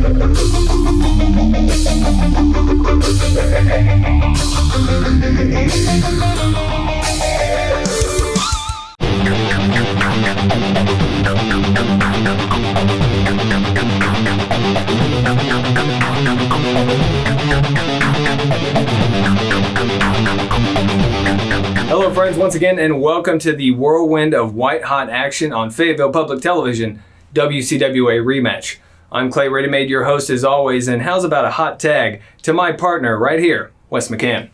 Hello friends, once again, and welcome to the whirlwind of white-hot action on Fayetteville Public Television, WCWA Rematch. I'm Clay Ready-Made, your host as always, and how's about a hot tag to my partner right here, Wes McCann.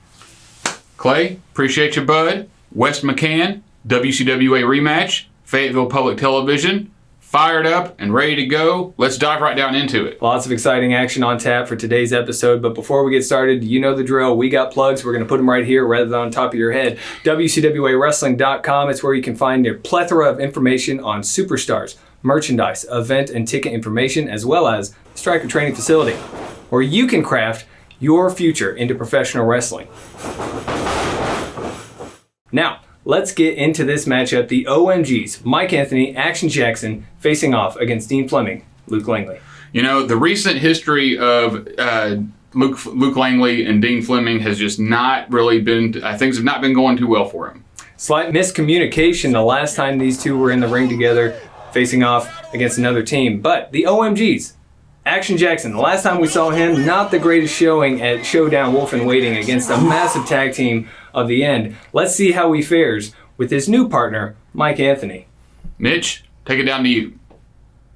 Clay, appreciate you, bud. Wes McCann, WCWA Rematch, Fayetteville Public Television, fired up and ready to go. Let's dive right down into it. Lots of exciting action on tap for today's episode, but before we get started, you know the drill. We got plugs. We're going to put them right here rather than on top of your head. WCWAWrestling.com. It's where you can find a plethora of information on superstars, merchandise, event and ticket information, as well as Striker Training Facility, where you can craft your future into professional wrestling. Now, let's get into this matchup. The OMGs, Mike Anthony, Action Jackson, facing off against Dean Fleming, Luke Langley. You know, the recent history of Luke Langley and Dean Fleming has just not really been, things have not been going too well for him. Slight miscommunication the last time these two were in the ring together, facing off against another team. But the OMGs, Action Jackson, the last time we saw him, not the greatest showing at Showdown Wolf in Waiting against a massive tag team of the end. Let's see how he fares with his new partner, Mike Anthony. Mitch, take it down to you.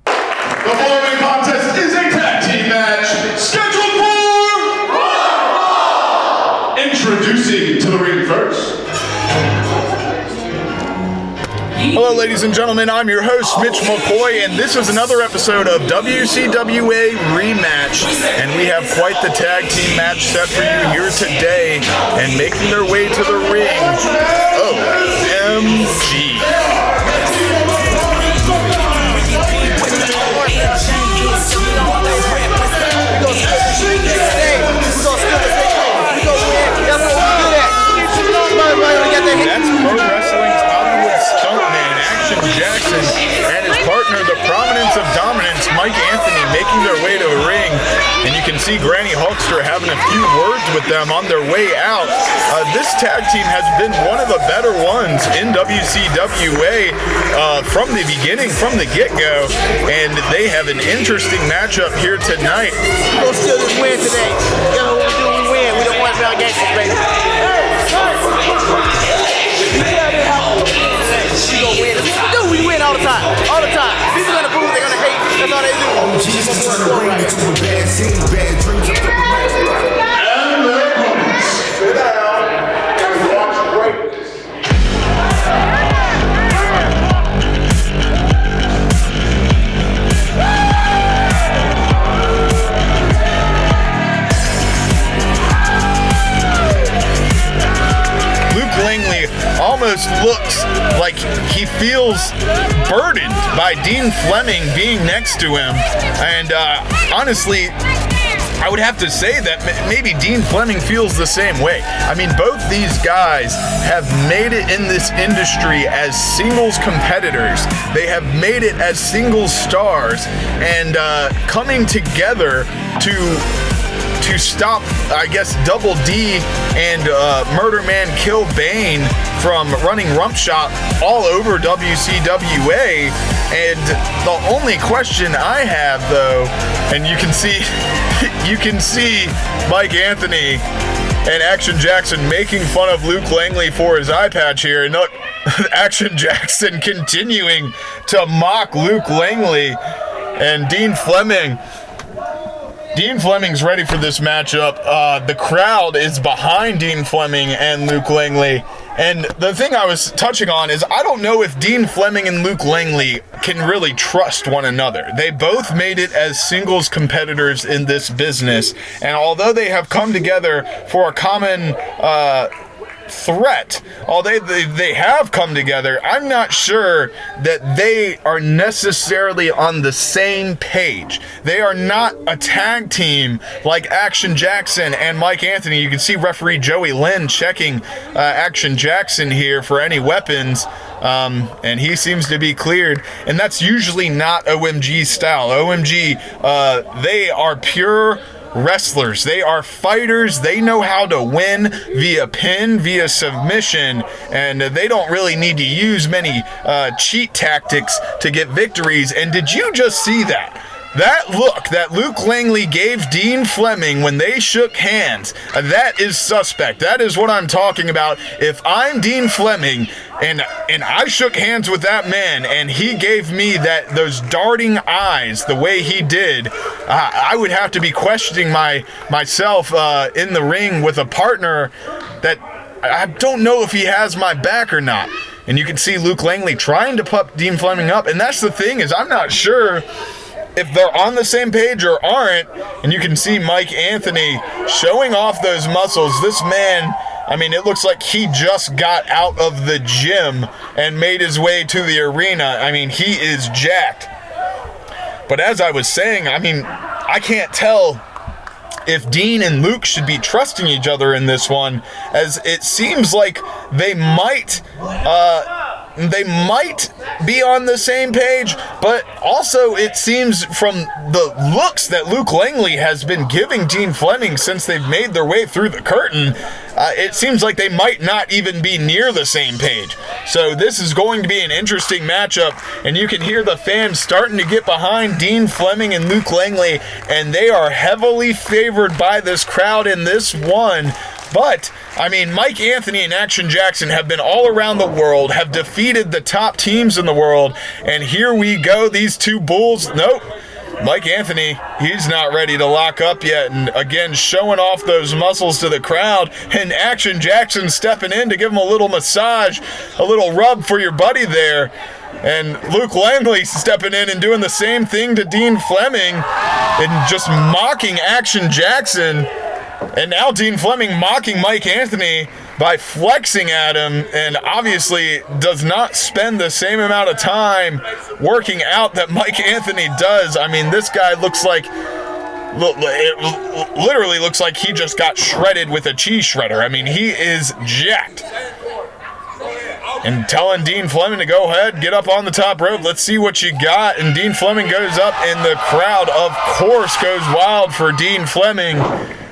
The following contest is a tag team match scheduled for Raw. Introducing to the ring first. Hello, ladies and gentlemen. I'm your host, Mitch McCoy, and this is another episode of WCWA Rematch. And we have quite the tag team match set for you here today. And making their way to the ring, OMG. That's Pro Wrestling's Hollywood stuntman, Action Jackson, and his partner, the Prominence of Dominance, Mike Anthony, making their way to the ring. And you can see Granny Hulkster having a few words with them on their way out. This tag team has been one of the better ones in WCWA from the beginning, from the get-go. And they have an interesting matchup here tonight. We're going to steal this win today. You know what we do, we win. We don't want to be on gangsters, baby. We win all the time. All the time. People gonna boo, they're gonna hate. That's all they do. And their opponents, sit down and watch greatness. Luke Langley almost looks like he feels burdened by Dean Fleming being next to him. And honestly, I would have to say that maybe Dean Fleming feels the same way. I mean, both these guys have made it in this industry as singles competitors. They have made it as single stars, and coming together to stop, I guess, Double D and Murder Man Kill Bane from running Rump Shop all over WCWA. And the only question I have, though, and you can see Mike Anthony and Action Jackson making fun of Luke Langley for his eye patch here. And look, Action Jackson continuing to mock Luke Langley and Dean Fleming. Dean Fleming's ready for this matchup. The crowd is behind Dean Fleming and Luke Langley. And the thing I was touching on is I don't know if Dean Fleming and Luke Langley can really trust one another. They both made it as singles competitors in this business. And although they have come together for a common threat, although they have come together, I'm not sure that they are necessarily on the same page. They are not a tag team like Action Jackson and Mike Anthony. You can see referee Joey Lynn checking Action Jackson here for any weapons. and he seems to be cleared, and that's usually not OMG style. OMG, they are pure wrestlers. They are fighters. They know how to win via pin, via submission, and they don't really need to use many cheat tactics to get victories. And did you just see that? That look that Luke Langley gave Dean Fleming when they shook hands, that is suspect. That is what I'm talking about. If I'm Dean Fleming and I shook hands with that man and he gave me those darting eyes the way he did, I would have to be questioning myself in the ring with a partner that I don't know if he has my back or not. And you can see Luke Langley trying to pump Dean Fleming up, and that's the thing, is I'm not sure if they're on the same page or aren't. And you can see Mike Anthony showing off those muscles. This man, I mean, it looks like he just got out of the gym and made his way to the arena. I mean, he is jacked. But as I was saying, I mean, I can't tell if Dean and Luke should be trusting each other in this one, as it seems like they might be on the same page, but also it seems from the looks that Luke Langley has been giving Dean Fleming since they've made their way through the curtain, it seems like they might not even be near the same page. So this is going to be an interesting matchup, and you can hear the fans starting to get behind Dean Fleming and Luke Langley, and they are heavily favored by this crowd in this one. But, I mean, Mike Anthony and Action Jackson have been all around the world, have defeated the top teams in the world, and here we go, these two bulls. Nope. Mike Anthony, he's not ready to lock up yet, and again, showing off those muscles to the crowd, and Action Jackson stepping in to give him a little massage, a little rub for your buddy there, and Luke Langley stepping in and doing the same thing to Dean Fleming, and just mocking Action Jackson. And now Dean Fleming mocking Mike Anthony by flexing at him, and obviously does not spend the same amount of time working out that Mike Anthony does. I mean, this guy looks like, it literally looks like he just got shredded with a cheese shredder. I mean, he is jacked. And telling Dean Fleming to go ahead, get up on the top rope, let's see what you got. And Dean Fleming goes up, and the crowd, of course, goes wild for Dean Fleming.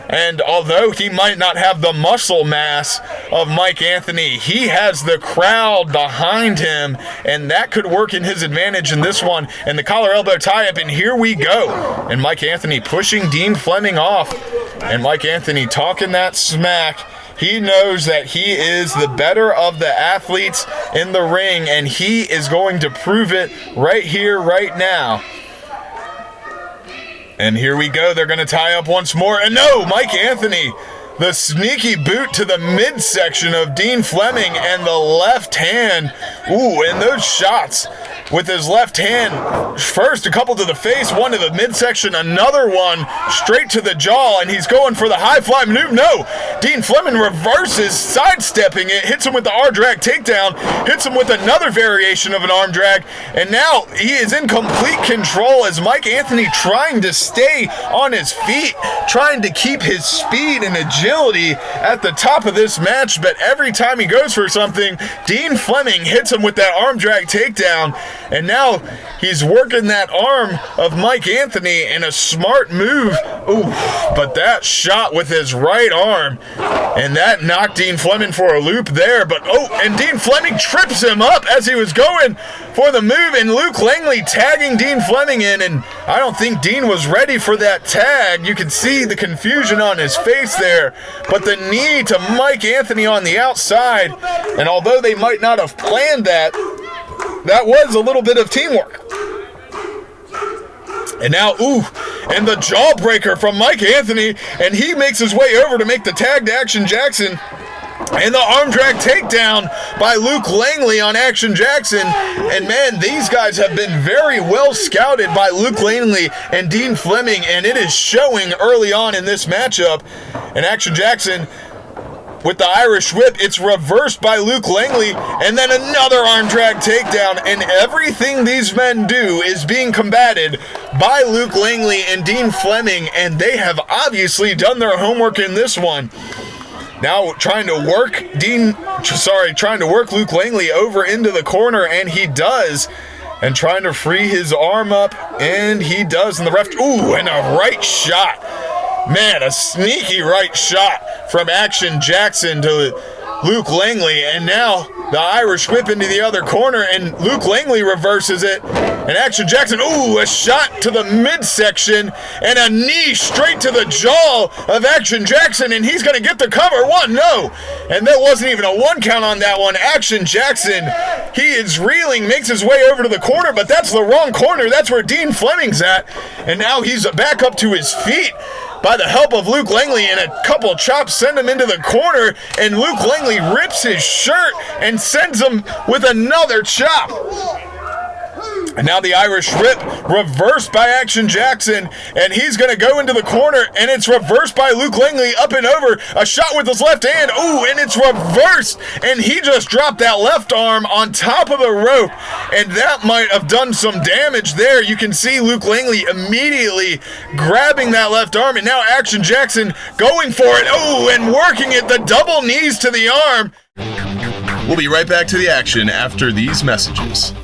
And although he might not have the muscle mass of Mike Anthony, he has the crowd behind him, and that could work in his advantage in this one. And the collar elbow tie-up, and here we go. And Mike Anthony pushing Dean Fleming off. And Mike Anthony talking that smack. He knows that he is the better of the athletes in the ring, and he is going to prove it right here, right now. And here we go. They're going to tie up once more. And no, Mike Anthony, the sneaky boot to the midsection of Dean Fleming, and the left hand. Ooh, and those shots with his left hand. First, a couple to the face, one to the midsection, another one straight to the jaw, and he's going for the high fly maneuver. No, Dean Fleming reverses, sidestepping it, hits him with the R-drag takedown, hits him with another variation of an arm drag, and now he is in complete control as Mike Anthony trying to stay on his feet, trying to keep his speed and agility at the top of this match, but every time he goes for something, Dean Fleming hits him with that arm drag takedown, and now he's working that arm of Mike Anthony in a smart move. Ooh, but that shot with his right arm, and that knocked Dean Fleming for a loop there. But and Dean Fleming trips him up as he was going for the move, and Luke Langley tagging Dean Fleming in, and I don't think Dean was ready for that tag. You can see the confusion on his face there, but the knee to Mike Anthony on the outside, and although they might not have planned that, that was a little bit of teamwork. And now, and the jawbreaker from Mike Anthony, and he makes his way over to make the tag to Action Jackson. And the arm drag takedown by Luke Langley on Action Jackson. And man, these guys have been very well scouted by Luke Langley and Dean Fleming, and it is showing early on in this matchup. And Action Jackson with the Irish whip, it's reversed by Luke Langley, and then another arm drag takedown, and everything these men do is being combated by Luke Langley and Dean Fleming, and they have obviously done their homework in this one. Now trying to work Luke Langley over into the corner, and he does. And trying to free his arm up, and he does. And the ref, and a right shot. Man, a sneaky right shot from Action Jackson to Luke Langley. And now the Irish whip into the other corner, and Luke Langley reverses it. And Action Jackson, a shot to the midsection, and a knee straight to the jaw of Action Jackson, and he's going to get the cover. One, no. And that wasn't even a one count on that one. Action Jackson, he is reeling, makes his way over to the corner, but that's the wrong corner. That's where Dean Fleming's at. And now he's back up to his feet by the help of Luke Langley, and a couple chops send him into the corner, and Luke Langley rips his shirt and sends him with another chop. And now the Irish whip reversed by Action Jackson, and he's going to go into the corner, and it's reversed by Luke Langley up and over. A shot with his left hand. And it's reversed, and he just dropped that left arm on top of the rope, and that might have done some damage there. You can see Luke Langley immediately grabbing that left arm, and now Action Jackson going for it. And working it, the double knees to the arm. We'll be right back to the action after these messages.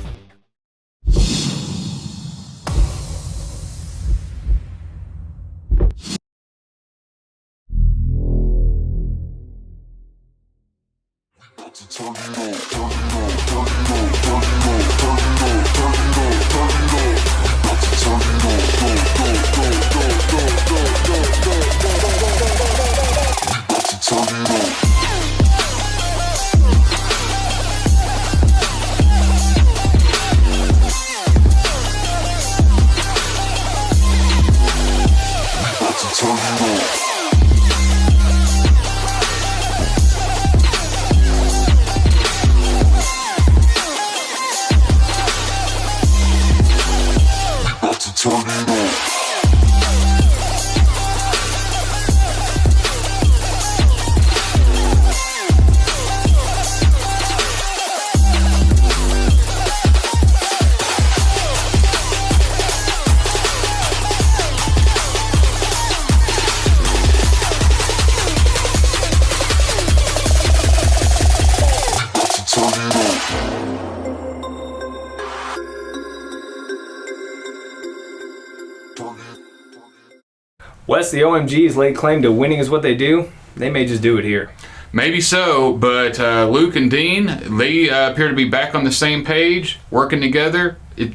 Wes, the OMGs laid claim to winning is what they do. They may just do it here. Maybe so, but Luke and Dean, they appear to be back on the same page, working together. It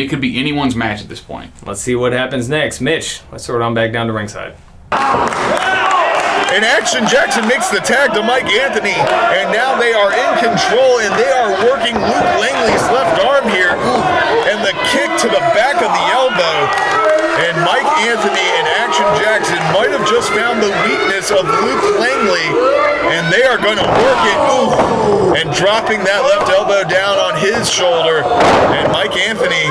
could be anyone's match at this point. Let's see what happens next. Mitch, let's throw it on back down to ringside. And Action Jackson makes the tag to Mike Anthony, and now they are in control, and they are working Luke Langley's left arm here, and the kick to the back of the elbow. And Mike Anthony and Action Jackson might have just found the weakness of Luke Langley, and they are going to work it, and dropping that left elbow down on his shoulder. And Mike Anthony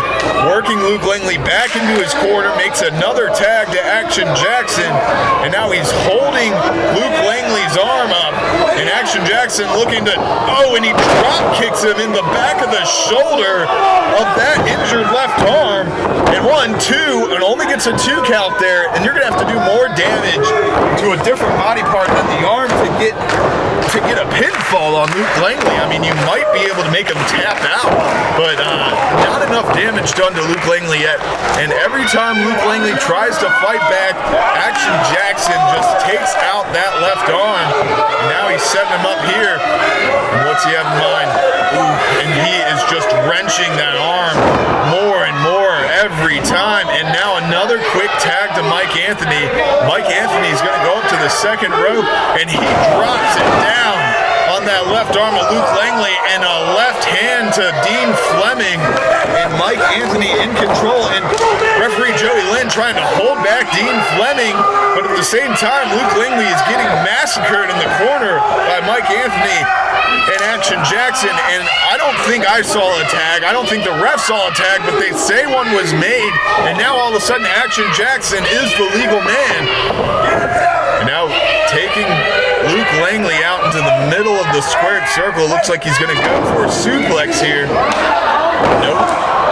working Luke Langley back into his corner, makes another tag to Action Jackson, and now he's holding Luke Langley's arm up, and Action Jackson looking to, and he drop kicks him in the back of the shoulder of that injured left arm. And 1, 2, and only gets a 2 count there, and you're going to have to do more damage to a different body part than the arm to get a pinfall on Luke Langley. I mean, you might be able to make him tap out, but not enough damage done to Luke Langley yet. And every time Luke Langley tries to fight back, Action Jackson just takes out that left arm. And now he's setting him up here. And what's he have in mind? And he is just wrenching that arm more and more every time. And now another quick tag to Mike Anthony. Mike Anthony's going to go up to the second rope, and he drops it down on that left arm of Luke Langley, and a left hand to Dean Fleming, and Mike Anthony in control, and referee Joey Lynn trying to hold back Dean Fleming, but at the same time Luke Langley is getting massacred in the corner by Mike Anthony and Action Jackson. And I don't think I saw a tag, I don't think the ref saw a tag, but they say one was made, and now all of a sudden Action Jackson is the legal man. And now taking Luke Langley out into the middle of the squared circle. Looks like he's going to go for a suplex here. Nope.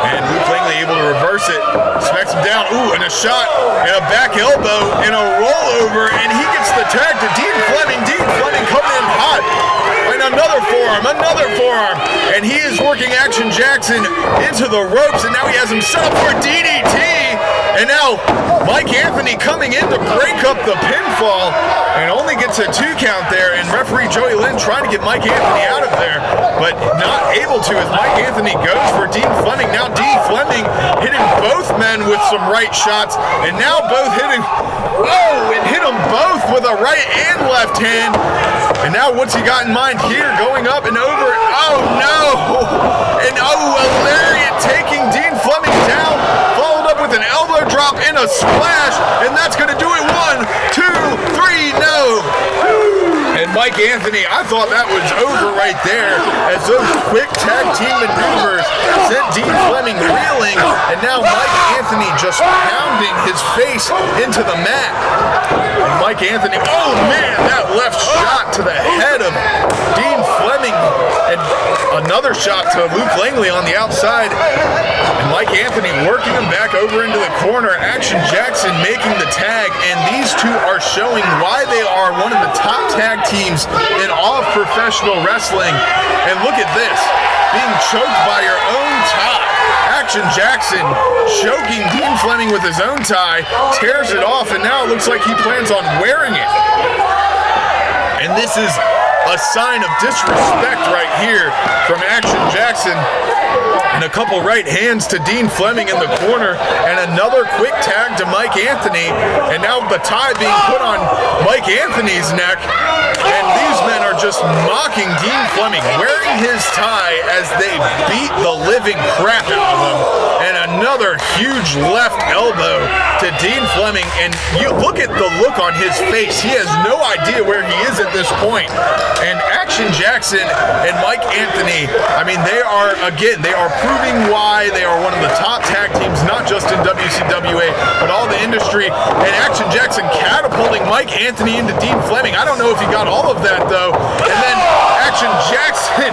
And Luke Langley able able to reverse it. Smacks him down. Ooh, and a shot and a back elbow and a rollover, and he gets the tag to Dean Fleming. Dean Fleming coming in hot. And another forearm, and he is working Action Jackson into the ropes, and now he has him set up for a DDT. And now Mike Anthony coming in to break up the pinfall and only gets a 2 count there, and referee Joey Lynn trying to get Mike Anthony out of there, but not able to as Mike Anthony goes for Dean Fleming. Now Dean Fleming hitting both men with some right shots, and now both hitting, and hit them both with a right and left hand. And now what's he got in mind here? Going up and over. Oh no! And a lariat taking Dean Fleming down, followed up with an elbow drop and a splash, and that's going to do it. 1, 2, 3, no! And Mike Anthony, I thought that was over right there as those quick tag team maneuvers sent Dean Fleming reeling, and now Mike Anthony just pounding his face into the mat. And Mike Anthony, oh man, that left shot to the head of Dean Fleming, and another shot to Luke Langley on the outside. And Mike Anthony working him back over into the corner. Action Jackson making the tag, and these two are showing why they are one of the top tag teams in all of professional wrestling. And look at this, being choked by your own tie. Action Jackson choking Dean Fleming with his own tie, tears it off, and now it looks like he plans on wearing it. And this is a sign of disrespect right here from Action Jackson. And a couple right hands to Dean Fleming in the corner, and another quick tag to Mike Anthony, and now the tie being put on Mike Anthony's neck, and these men are just mocking Dean Fleming, wearing his tie as they beat the living crap out of him, and another huge left elbow to Dean Fleming, and you look at the look on his face. He has no idea where he is at this point. And Action Jackson and Mike Anthony, I mean, they are proving why they are one of the top tag teams, not just in WCWA, but all the industry. And Action Jackson catapulting Mike Anthony into Dean Fleming. I don't know if he got all of that, though. And then Action Jackson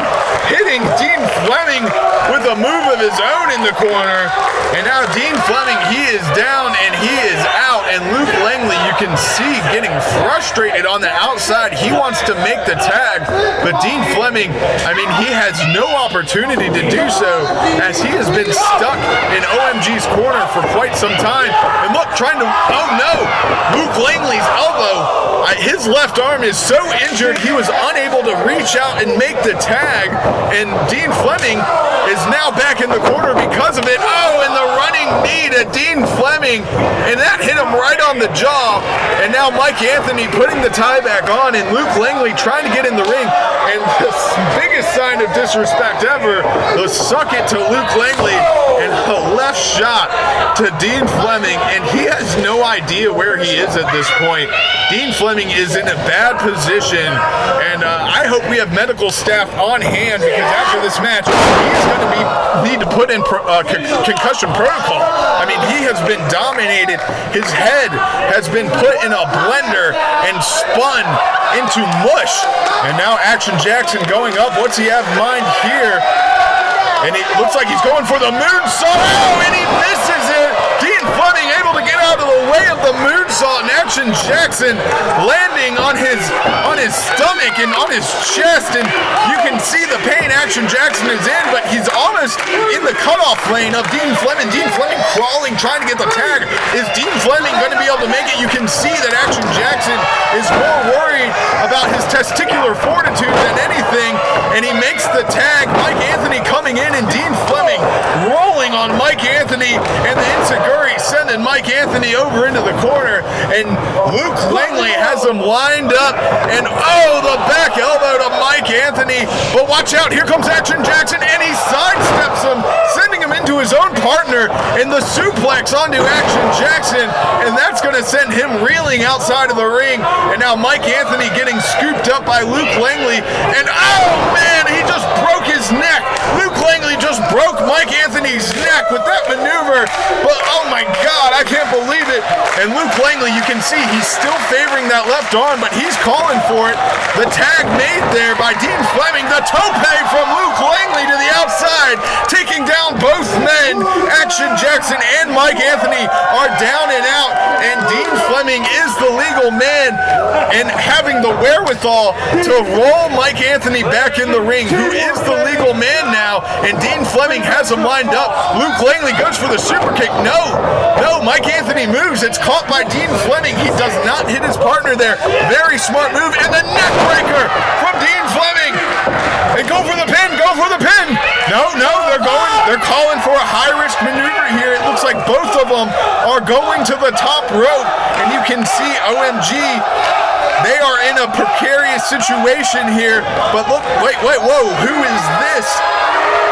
hitting Dean Fleming with a move of his own in the corner. And now Dean Fleming, he is down and he is out. And Luke Langley, you can see getting frustrated on the outside. He wants to make the tag, but Dean Fleming, I mean, he has no opportunity to do so, as he has been stuck in OMG's corner for quite some time. And look, trying to, oh no, Luke Langley's elbow. His left arm is so injured, he was unable to reach out and make the tag. And Dean Fleming is now back in the corner because of it. Oh, and the running knee to Dean Fleming, and that hit him right on the jaw. And now Mike Anthony putting the tie back on, and Luke Langley trying to get in the ring. And the biggest sign of disrespect ever, the suck it to Luke Langley, and a left shot to Dean Fleming, and he has no idea where he is at this point. Dean Fleming is in a bad position, and I hope we have medical staff on hand, because after this match, he's going to need to put in concussion protocol. I mean, he has been dominated. His head has been put in a blender and spun into mush. And now Action Jackson going up. What's he have in mind here? And it looks like he's going for the moonsault. Oh, and he misses it. Dean Fleming able to get out of the way of the moonsault, and Action Jackson landing on his stomach and on his chest, and you can see the pain Action Jackson is in, but he's almost in the cutoff lane of Dean Fleming. Dean Fleming crawling, trying to get the tag. Is Dean Fleming going to be able to make it? You can see that Action Jackson is more worried about his testicular fortitude than anything, and he makes the tag. Mike Anthony coming in, and Dean Fleming rolling on Mike Anthony, and the Insiguri sending Mike Anthony over into the corner, and Luke Langley has him lined up, and oh, the back elbow to Mike Anthony, but watch out, here comes Action Jackson, and he sidesteps him, sending him into his own partner, and the suplex onto Action Jackson, and that's going to send him reeling outside of the ring. And now Mike Anthony getting scooped up by Luke Langley, and oh man, he just broke his neck. Luke Luke Langley just broke Mike Anthony's neck with that maneuver, but oh my God, I can't believe it. And Luke Langley, you can see he's still favoring that left arm, but he's calling for it. The tag made there by Dean Fleming, the tope from Luke Langley to the outside, taking down both men. Action Jackson and Mike Anthony are down and out, and Dean Fleming is the legal man and having the wherewithal to roll Mike Anthony back in the ring, who is the legal man now, and Dean Fleming has him lined up. Luke Langley goes for the super kick. No, Mike Anthony moves. It's caught by Dean Fleming. He does not hit his partner there. Very smart move, and the neck breaker from Dean Fleming. And go for the pin, go for the pin. No, they're calling for a high-risk maneuver here. It looks like both of them are going to the top rope, and you can see OMG, they are in a precarious situation here. But look, wait, whoa, who is this?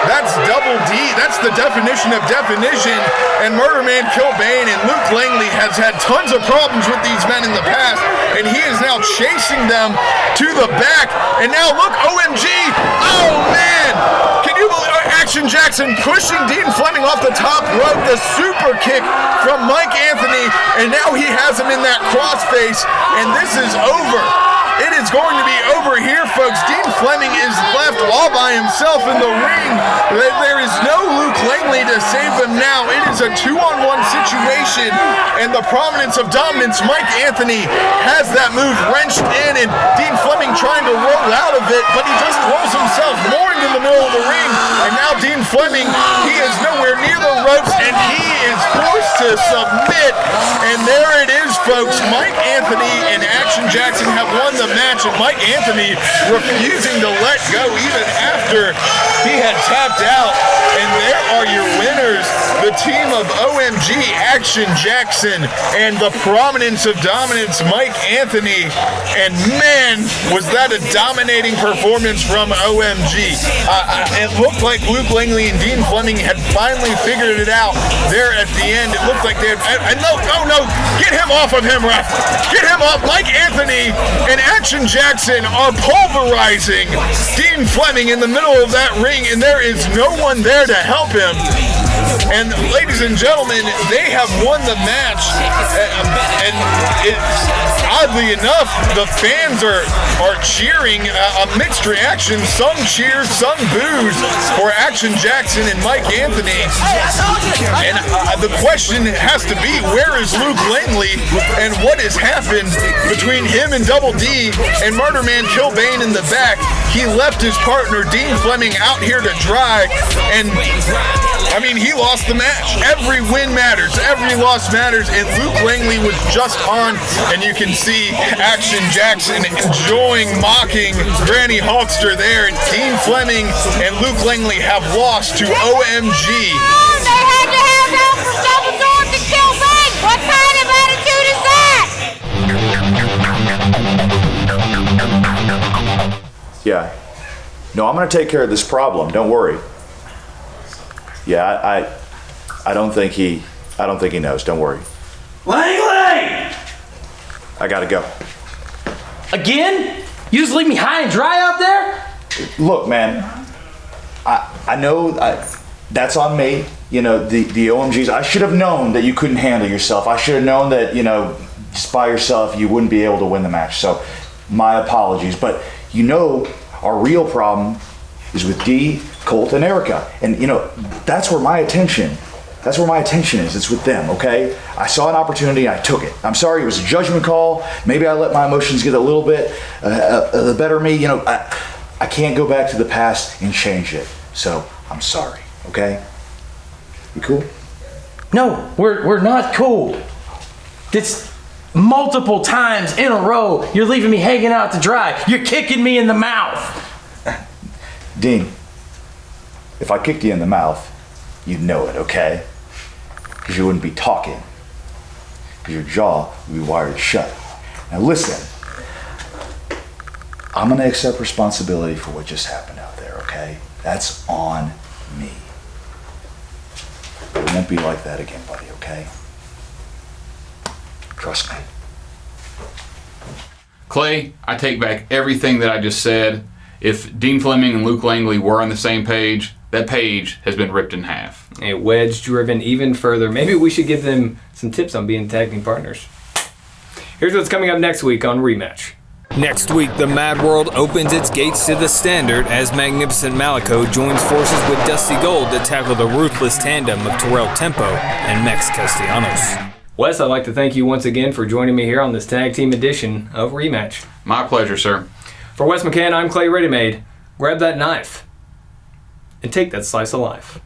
That's Double D. That's the definition of definition. And Murder Man Kill Bane, and Luke Langley has had tons of problems with these men in the past, and he is now chasing them to the back. And now look, OMG. Oh man, can you believe Action Jackson pushing Dean Fleming off the top rope, the super kick from Mike Anthony, and now he has him in that crossface, and this is over. It is going to be over here, folks. Dean Fleming is left all by himself in the ring. There is no Luke Langley to save them now. It is a 2-on-1 situation, and the prominence of dominance, Mike Anthony has that move wrenched in, and Dean Fleming trying to roll out of it, but he just rolls himself more into the middle of the ring, and now Dean Fleming, he is nowhere near the ropes, and he is forced to submit, and there it is, folks. Mike Anthony and Action Jackson have won the match, and Mike Anthony refusing to let go even after he had tapped out. And there are your winners, the team of OMG, Action Jackson, and the prominence of dominance, Mike Anthony. And man, was that a dominating performance from OMG. It looked like Luke Langley and Dean Fleming had finally figured it out there at the end. It looked like they had, no, get him off of him, ref. Get him off. Mike Anthony and Action Jackson are pulverizing Dean Fleming in the middle of that ring, and there is no one there to help him. And ladies and gentlemen, they have won the match, and oddly enough, the fans are cheering, a mixed reaction. Some cheers, some boos for Action Jackson and Mike Anthony. And the question has to be, where is Luke Langley, and what has happened between him and Double D and Murder Man Kill Bane in the back? He left his partner Dean Fleming out here to dry, and I mean, he lost the match. Every win matters, every loss matters, and Luke Langley was just on, and you can see Action Jackson enjoying, mocking Granny Hawkster there, and Dean Fleming and Luke Langley have lost to OMG. They had to have help for double doors to kill Bane. What kind of attitude is that? Yeah. No, I'm going to take care of this problem. Don't worry. Yeah, I don't think he knows. Don't worry. Langley! I got to go. Again? You just leave me high and dry out there? Look, man, I know that's on me. You know, the OMGs, I should have known that you couldn't handle yourself. I should have known that, you know, just by yourself, you wouldn't be able to win the match. So my apologies. But, you know, our real problem is with Dee, Colt, and Erica. And, you know, that's where my attention is. It's with them, okay? I saw an opportunity, I took it. I'm sorry, it was a judgment call. Maybe I let my emotions get a little bit the better of me. You know, I can't go back to the past and change it. So I'm sorry, okay? You cool? No, we're not cool. It's multiple times in a row. You're leaving me hanging out to dry. You're kicking me in the mouth. Dean, if I kicked you in the mouth, you'd know it, okay? Because you wouldn't be talking. Because your jaw would be wired shut. Now listen, I'm going to accept responsibility for what just happened out there, okay? That's on me. But it won't be like that again, buddy, okay? Trust me. Clay, I take back everything that I just said. If Dean Fleming and Luke Langley were on the same page, that page has been ripped in half. A wedge driven even further. Maybe we should give them some tips on being tag team partners. Here's what's coming up next week on Rematch. Next week, the Mad World opens its gates to the Standard as Magnificent Malico joins forces with Dusty Gold to tackle the ruthless tandem of Terrell Tempo and Mex Castellanos. Wes, I'd like to thank you once again for joining me here on this tag team edition of Rematch. My pleasure, sir. For Wes McCann, I'm Clay Readymade. Grab that knife and take that slice of life.